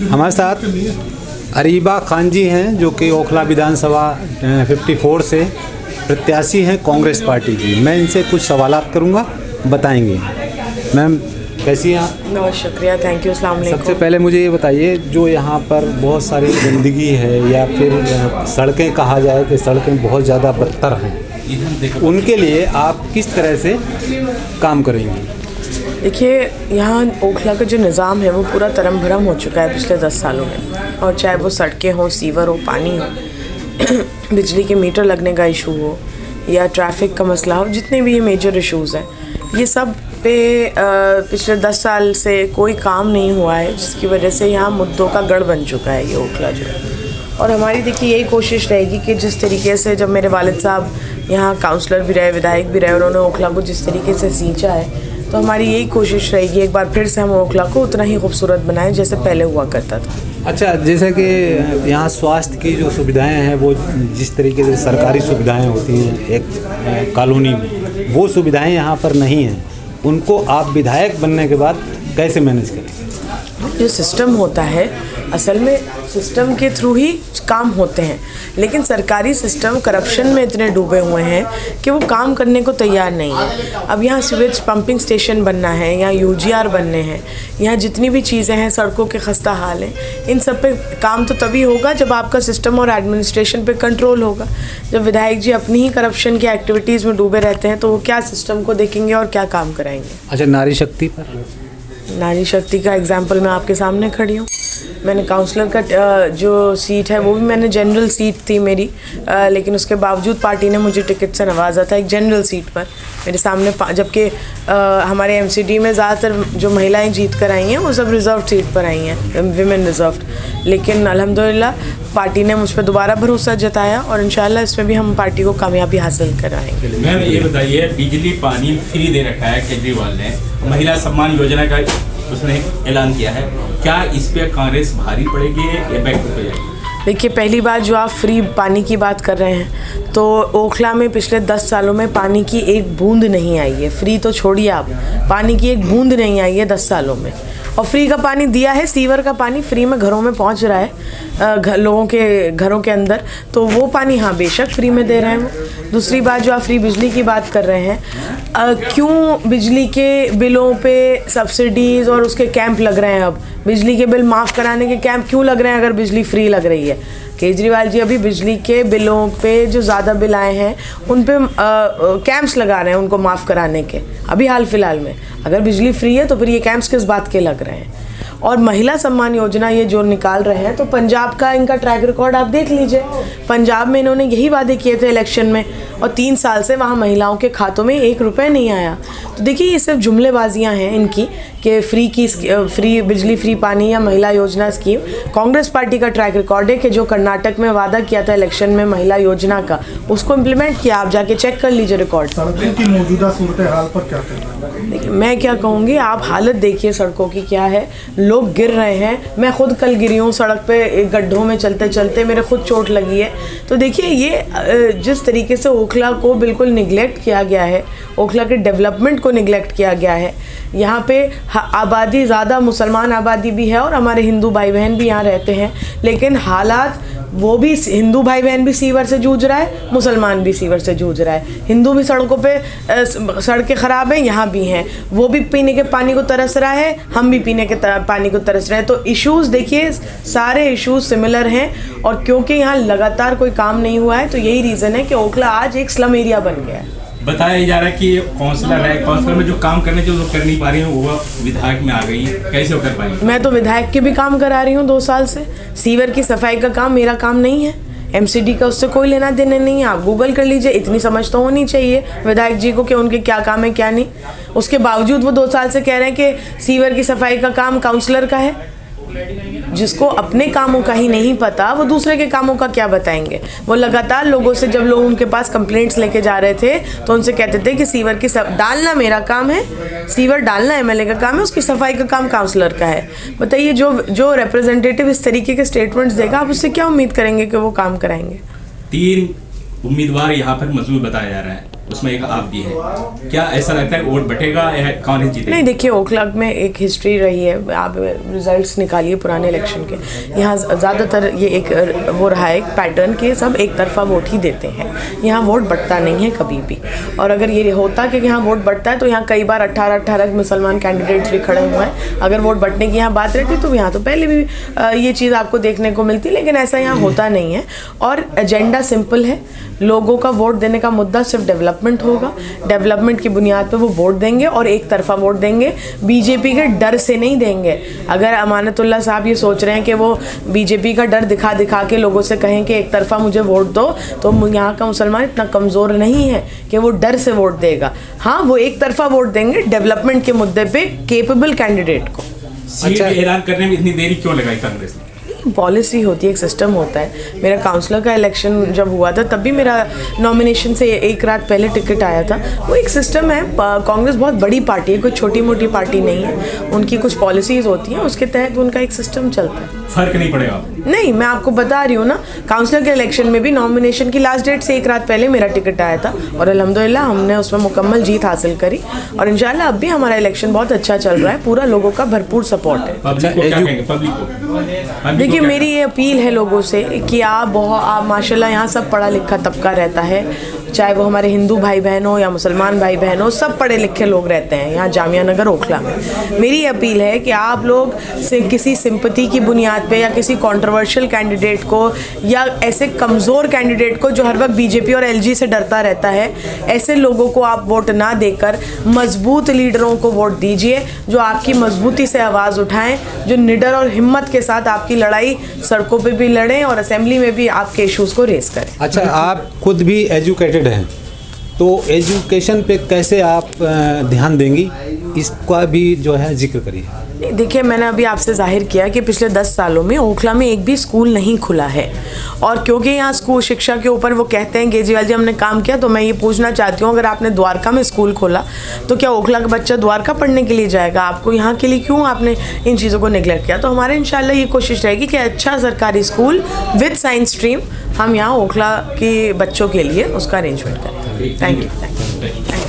हमारे साथ अरीबा खान जी हैं जो कि ओखला विधानसभा 54 से प्रत्याशी हैं कांग्रेस पार्टी की। मैं इनसे कुछ सवालात करूंगा, बताएंगे। मैम कैसी हैं आप? बहुत शुक्रिया, थैंक यू, अस्सलाम वालेकुम। सबसे पहले मुझे ये बताइए, जो यहाँ पर बहुत सारी गंदगी है या फिर सड़कें कहा जाए कि सड़कें बहुत ज़्यादा बदतर हैं, उनके लिए आप किस तरह से काम करेंगे? देखिए, यहाँ ओखला का जो निज़ाम है वो पूरा तरम भरम हो चुका है पिछले 10 सालों में। और चाहे वो सड़कें हों, सीवर हो, पानी हो, बिजली के मीटर लगने का इशू हो या ट्रैफिक का मसला हो, जितने भी ये मेजर इश्यूज़ हैं, ये सब पे पिछले 10 साल से कोई काम नहीं हुआ है, जिसकी वजह से यहाँ मुद्दों का गढ़ बन चुका है ये ओखला जो। और हमारी देखिए यही कोशिश रहेगी कि जिस तरीके से जब मेरे वालिद साहब यहाँ काउंसलर भी रहे, विधायक भी रहे, उन्होंने ओखला को जिस तरीके से सींचा है, तो हमारी यही कोशिश रहेगी एक बार फिर से हम ओखला को उतना ही खूबसूरत बनाएं जैसे पहले हुआ करता था। अच्छा, जैसे कि यहाँ स्वास्थ्य की जो सुविधाएं हैं वो जिस तरीके से सरकारी सुविधाएं होती हैं एक कॉलोनी में, वो सुविधाएं यहाँ पर नहीं हैं, उनको आप विधायक बनने के बाद कैसे मैनेज करेंगे? जो सिस्टम होता है, असल में सिस्टम के थ्रू ही काम होते हैं, लेकिन सरकारी सिस्टम करप्शन में इतने डूबे हुए हैं कि वो काम करने को तैयार नहीं है। अब यहाँ सीवेज पंपिंग स्टेशन बनना है, यहाँ यूजीआर बनने हैं, यहाँ जितनी भी चीज़ें हैं, सड़कों के खस्ता हाल हैं, इन सब पे काम तो तभी होगा जब आपका सिस्टम और एडमिनिस्ट्रेशन पे कंट्रोल होगा। जब विधायक जी अपनी ही करप्शन की एक्टिविटीज़ में डूबे रहते हैं तो वो क्या सिस्टम को देखेंगे और क्या काम कराएंगे? अच्छा, नारी शक्ति पर? नारी शक्ति का एग्जाम्पल मैं आपके सामने खड़ी हूँ। मैंने काउंसलर का जो सीट है वो भी मैंने जनरल सीट थी मेरी, लेकिन उसके बावजूद पार्टी ने मुझे टिकट से नवाजा था एक जनरल सीट पर मेरे सामने, जबकि हमारे एमसीडी में ज़्यादातर जो महिलाएं जीत कर आई हैं वो सब रिज़र्व सीट पर आई हैं, विमेन रिज़र्व। लेकिन अल्हम्दुलिल्लाह पार्टी ने मुझ पर दोबारा भरोसा जताया और इंशाल्लाह इसमें भी हम पार्टी को कामयाबी हासिल कराएंगे। मैम ये बताइए, बिजली पानी फ्री दे रखा है केजरीवाल ने, महिला सम्मान योजना का उसने ऐलान किया है, क्या इस पे कांग्रेस भारी पड़ेगी या बैकफुट हो जाएगी? देखिए, पहली बात जो आप फ्री पानी की बात कर रहे हैं, तो ओखला में पिछले 10 सालों में पानी की एक बूंद नहीं आई है। फ्री तो छोड़िए आप, पानी की एक बूंद नहीं आई है 10 सालों में। और फ्री का पानी दिया है, सीवर का पानी फ्री में घरों में पहुंच रहा है, लोगों के घरों के अंदर, तो वो पानी हाँ बेशक फ्री में दे रहे हैं वो। दूसरी बात जो आप फ्री बिजली की बात कर रहे हैं, क्यों बिजली के बिलों पे सब्सिडीज़ और उसके कैंप लग रहे हैं? अब बिजली के बिल माफ़ कराने के कैंप क्यों लग रहे हैं अगर बिजली फ्री लग रही है? केजरीवाल जी अभी बिजली के बिलों पे जो ज़्यादा बिल आए हैं उन पे कैंप्स लगा रहे हैं उनको माफ़ कराने के, अभी हाल फिलहाल में। अगर बिजली फ्री है तो फिर ये कैंप्स किस बात के लग रहे हैं? और महिला सम्मान योजना ये जो निकाल रहे हैं, तो पंजाब का इनका ट्रैक रिकॉर्ड आप देख लीजिए। पंजाब में इन्होंने यही वादे किए थे इलेक्शन में और 3 साल से वहाँ महिलाओं के खातों में 1 रुपये नहीं आया। तो देखिए, ये सिर्फ जुमलेबाजियाँ हैं इनकी कि फ्री बिजली, फ्री पानी या महिला योजना स्कीम। कांग्रेस पार्टी का ट्रैक रिकॉर्ड है कि जो कर्नाटक में वादा किया था इलेक्शन में महिला योजना का, उसको इम्प्लीमेंट किया। आप जाके चेक कर लीजिए रिकॉर्ड। सड़कों की मौजूदा सूरत हाल पर क्या कहना है? देखिए, मैं क्या कहूँगी, आप हालत देखिए सड़कों की क्या है, लोग गिर रहे हैं। मैं खुद कल गिरी हूँ सड़क पे गड्ढों में चलते चलते, मेरे खुद चोट लगी है। तो देखिए, ये जिस तरीके से ओखला को बिल्कुल निगलेक्ट किया गया है, ओखला के डेवलपमेंट को निगलेक्ट किया गया है। यहाँ पे आबादी ज़्यादा मुसलमान आबादी भी है और हमारे हिंदू भाई बहन भी यहाँ रहते हैं, लेकिन हालात वो भी, हिंदू भाई बहन भी सीवर से जूझ रहा है, मुसलमान भी सीवर से जूझ रहा है। हिंदू भी सड़कों पे सड़कें ख़राब हैं, यहाँ भी हैं, वो भी पीने के पानी को तरस रहा है, हम भी पीने के पानी को तरस रहे हैं। तो इश्यूज़ देखिए, सारे इश्यूज़ सिमिलर हैं और क्योंकि यहाँ लगातार कोई काम नहीं हुआ है, तो यही रीज़न है कि ओखला आज एक स्लम एरिया बन गया है। बताया जा रहा है कि काउंसलर है, काउंसलर में जो काम करने जो कर नहीं पा रही हैं वो विधायक में आ गई हैं, कैसे वो कर पाएंगे? मैं तो विधायक के भी काम करा रही हूँ 2 साल से। सीवर की सफाई का काम मेरा काम नहीं है, एमसीडी का उससे कोई लेना देना नहीं है। आप गूगल कर लीजिए, इतनी समझ तो होनी चाहिए विधायक जी को कि उनके क्या काम है क्या नहीं। उसके बावजूद वो 2 साल से कह रहे हैं कि सीवर की सफाई का काम काउंसलर का है। जिसको अपने कामों का ही नहीं पता, वो दूसरे के कामों का क्या बताएंगे? वो लगातार लोगों से, जब लोग उनके पास कंप्लेंट्स लेके जा रहे थे तो उनसे कहते थे कि सीवर की डालना मेरा काम है, सीवर डालना एमएलए का काम है, उसकी सफाई का काम काउंसलर का है। बताइए, जो रिप्रेजेंटेटिव इस तरीके के स्टेटमेंट्स देगा, आप उससे क्या उम्मीद करेंगे कि वो काम कराएंगे? 3 उम्मीदवार यहाँ पर मजबूत बताया जा रहा है, उसमें एक आप भी है, क्या ऐसा लगता है वोट बटेगा या कांग्रेस जीतेगी? नहीं, देखिए ओखला में एक हिस्ट्री रही है, आप रिजल्ट्स निकालिए पुराने इलेक्शन के, यहाँ ज़्यादातर ये एक वो रहा है एक पैटर्न कि सब एक तरफा वोट ही देते हैं, यहाँ वोट बढ़ता नहीं है कभी भी। और अगर ये होता कि यहाँ वोट बढ़ता है तो यहाँ कई बार 18 मुसलमान कैंडिडेट्स भी खड़े हुए हैं। अगर वोट बढ़ने की यहाँ बात रहती तो यहाँ तो पहले भी ये चीज़ आपको देखने को मिलती, लेकिन ऐसा यहाँ होता नहीं है। और एजेंडा सिंपल है, लोगों का वोट देने का मुद्दा सिर्फ डेवलपमेंट होगा, डेवलपमेंट की बुनियाद पे वो वोट देंगे और एक तरफा वोट देंगे, बीजेपी के डर से नहीं देंगे। अगर अमानतुल्लाह साहब ये सोच रहे हैं कि वो बीजेपी का डर दिखा दिखा के लोगों से कहें कि एक तरफा मुझे वोट दो, तो यहाँ का मुसलमान इतना कमज़ोर नहीं है कि वो डर से वोट देगा। हाँ, वो एक तरफा वोट देंगे डेवलपमेंट के मुद्दे पे केपेबल कैंडिडेट को। सीट ऐलान करने में इतनी देरी क्यों लगाई कांग्रेस ने? पॉलिसी होती है, एक सिस्टम होता है। मेरा काउंसलर का इलेक्शन जब हुआ था तब भी मेरा नॉमिनेशन से एक रात पहले टिकट आया था। वो एक सिस्टम है, कांग्रेस बहुत बड़ी पार्टी है, कोई छोटी मोटी पार्टी नहीं है, उनकी कुछ पॉलिसीज़ होती हैं, उसके तहत उनका एक सिस्टम चलता है। फर्क नहीं पड़ेगा? नहीं, मैं आपको बता रही हूँ ना, काउंसलर के इलेक्शन में भी नॉमिनेशन की लास्ट डेट से एक रात पहले मेरा टिकट आया था और अल्हम्दुलिल्लाह हमने उसमें मुकम्मल जीत हासिल करी और इंशाल्लाह अब भी हमारा इलेक्शन बहुत अच्छा चल रहा है, पूरा लोगों का भरपूर सपोर्ट है। पब्लिक को क्या कहेंगे? पब्लिक को देखिए, मेरी ये अपील है लोगों से कि आप माशाल्लाह यहाँ सब पढ़ा लिखा तबका रहता है, चाहे वो हमारे हिंदू भाई बहन हो या मुसलमान भाई बहन हो, सब पढ़े लिखे लोग रहते हैं यहाँ जामिया नगर ओखला में। मेरी अपील है कि आप लोग से किसी सिंपैथी की बुनियाद पे या किसी कंट्रोवर्शियल कैंडिडेट को या ऐसे कमज़ोर कैंडिडेट को जो हर वक्त बीजेपी और एलजी से डरता रहता है, ऐसे लोगों को आप वोट ना देकर मजबूत लीडरों को वोट दीजिए जो आपकी मजबूती से आवाज़ उठाएं, जो निडर और हिम्मत के साथ आपकी लड़ाई सड़कों पे भी लड़ें और असेंबली में भी आपके इश्यूज़ को रेस करें। अच्छा, आप खुद भी एजुकेटेड हैं, तो एजुकेशन पे कैसे आप ध्यान देंगी, इसका भी जो है जिक्र करिए। देखिए, मैंने अभी आपसे जाहिर किया कि पिछले 10 सालों में ओखला में एक भी स्कूल नहीं खुला है और क्योंकि यहाँ स्कूल शिक्षा के ऊपर वो कहते हैं केजरीवाल जी हमने काम किया, तो मैं ये पूछना चाहती हूँ, अगर आपने द्वारका में स्कूल खोला तो क्या ओखला का बच्चा द्वारका पढ़ने के लिए जाएगा? आपको यहाँ के लिए क्यों आपने इन चीज़ों को निगलेक्ट किया? तो हमारे इंशाल्लाह ये कोशिश रहेगी कि अच्छा सरकारी स्कूल विद साइंस स्ट्रीम हम यहाँ ओखला के बच्चों के लिए उसका अरेंजमेंट करें। Thank you.